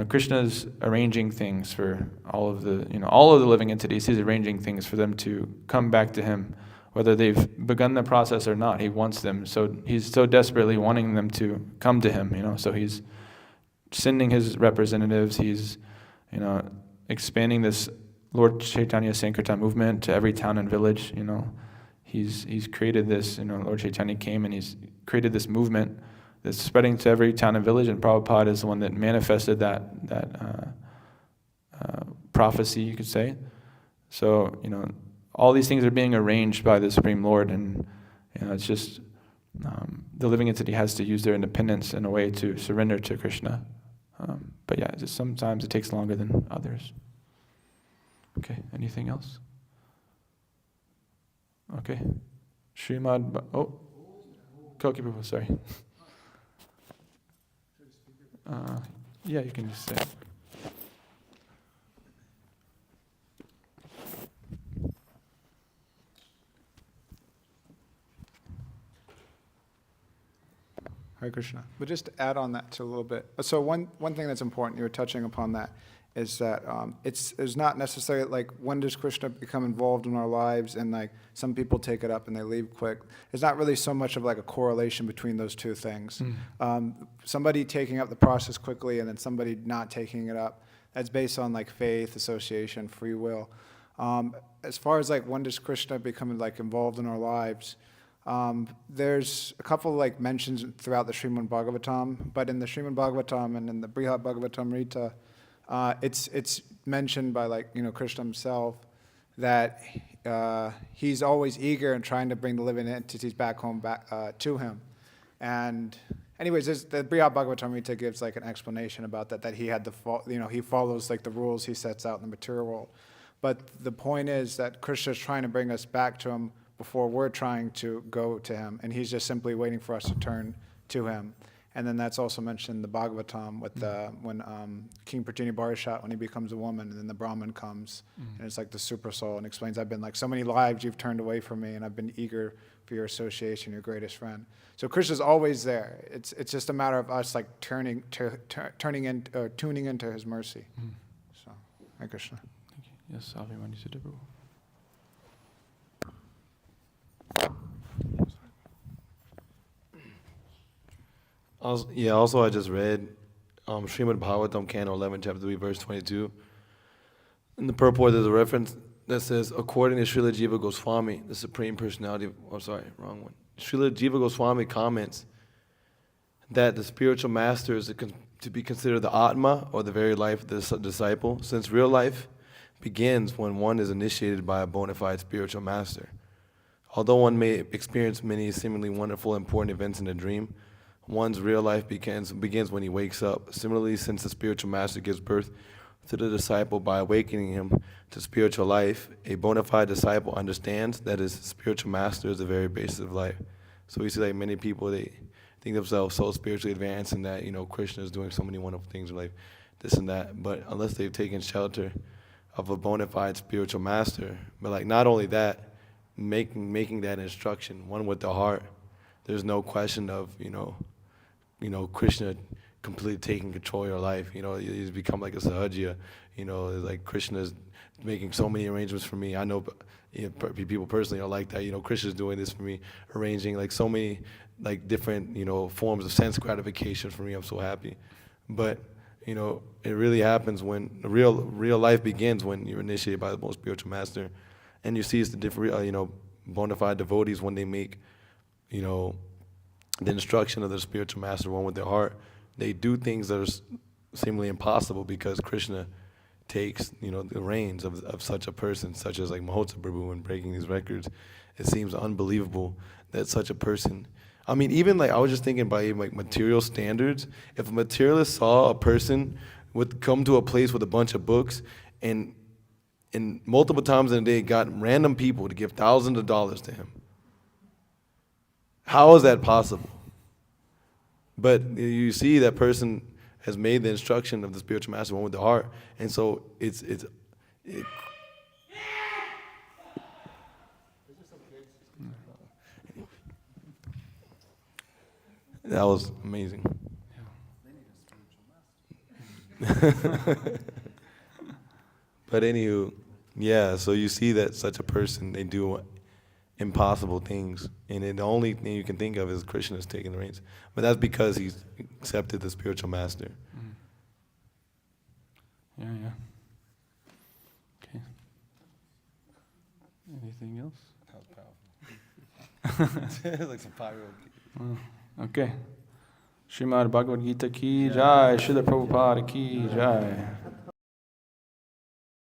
Krishna's arranging things for all of the living entities. He's arranging things for them to come back to him, whether they've begun the process or not. He wants them. So he's so desperately wanting them to come to him. So he's sending his representatives. He's, expanding this Lord Chaitanya Sankirtan movement to every town and village. He's created this. Lord Chaitanya came and he's created this movement that's spreading to every town and village, and Prabhupada is the one that manifested that prophecy, you could say. So, all these things are being arranged by the Supreme Lord, and it's just the living entity has to use their independence in a way to surrender to Krishna. But yeah, just sometimes it takes longer than others. Okay, anything else? Okay. Koki Prabhu, sorry. Yeah, you can just say. Hare Krishna. But just to add on that to a little bit. So one thing that's important, you were touching upon that, is that it's not necessarily like when does Krishna become involved in our lives, and like some people take it up and they leave quick. There's not really so much of like a correlation between those two things. Somebody taking up the process quickly and then somebody not taking it up, that's based on like faith, association, free will. As far as like when does Krishna become like involved in our lives, there's a couple like mentions throughout the Srimad Bhagavatam, but in the Srimad Bhagavatam and in the Brihat Bhagavatamrita, it's mentioned by like Krishna himself that he's always eager and trying to bring the living entities back home to him. And anyways, the Brihat Bhagavatamrita gives like an explanation about that he had he follows like the rules he sets out in the material world. But the point is that Krishna is trying to bring us back to him before we're trying to go to him, and he's just simply waiting for us to turn to him. And then that's also mentioned in the Bhagavatam with when King Pratini Barishat, when he becomes a woman, and then the Brahman comes, and it's like the super soul, and explains, I've been like so many lives you've turned away from me, and I've been eager for your association, your greatest friend. So Krishna's always there. It's just a matter of us like tuning into his mercy. So, Hare Krishna. Thank you. Yes, Avimani Siddha Prabhu. Also I just read Srimad Bhagavatam, Canto 11, Chapter 3, Verse 22. In the purport, there's a reference that says, according to Srila Jiva Goswami, the Supreme Personality wrong one. Srila Jiva Goswami comments that the spiritual master is to be considered the Atma, or the very life of the disciple, since real life begins when one is initiated by a bona fide spiritual master. Although one may experience many seemingly wonderful, important events in a dream, one's real life begins when he wakes up. Similarly, since the spiritual master gives birth to the disciple by awakening him to spiritual life, a bona fide disciple understands that his spiritual master is the very basis of life. So we see like many people, they think themselves so spiritually advanced and that, Krishna is doing so many wonderful things in life, this and that. But unless they've taken shelter of a bona fide spiritual master, but like not only that, making that instruction one with the heart, there's no question of, Krishna completely taking control of your life. He's become like a sahajya. Like Krishna's making so many arrangements for me. I know people personally are like that. Krishna's doing this for me, arranging like so many like different, forms of sense gratification for me. I'm so happy. But, it really happens when real life begins when you're initiated by the most spiritual master. And you see it's the different, bona fide devotees when they make, the instruction of the spiritual master one with their heart, they do things that are seemingly impossible because Krishna takes, the reins of such a person, such as like Mahotsa Prabhu and breaking these records. It seems unbelievable that such a person, even like I was just thinking by like material standards, if a materialist saw a person would come to a place with a bunch of books and multiple times in a day got random people to give thousands of dollars to him. How is that possible? But you see that person has made the instruction of the spiritual master one with the heart, and so it's that was amazing. But anywho, yeah, so you see that such a person, they do impossible things, and the only thing you can think of is Krishna is taking the reins. But that's because he's accepted the spiritual master. Yeah. Okay. Anything else? That was powerful. Like some pyro. Okay. Srimad Bhagavad Gita ki jai, Srila Prabhupada ki jai.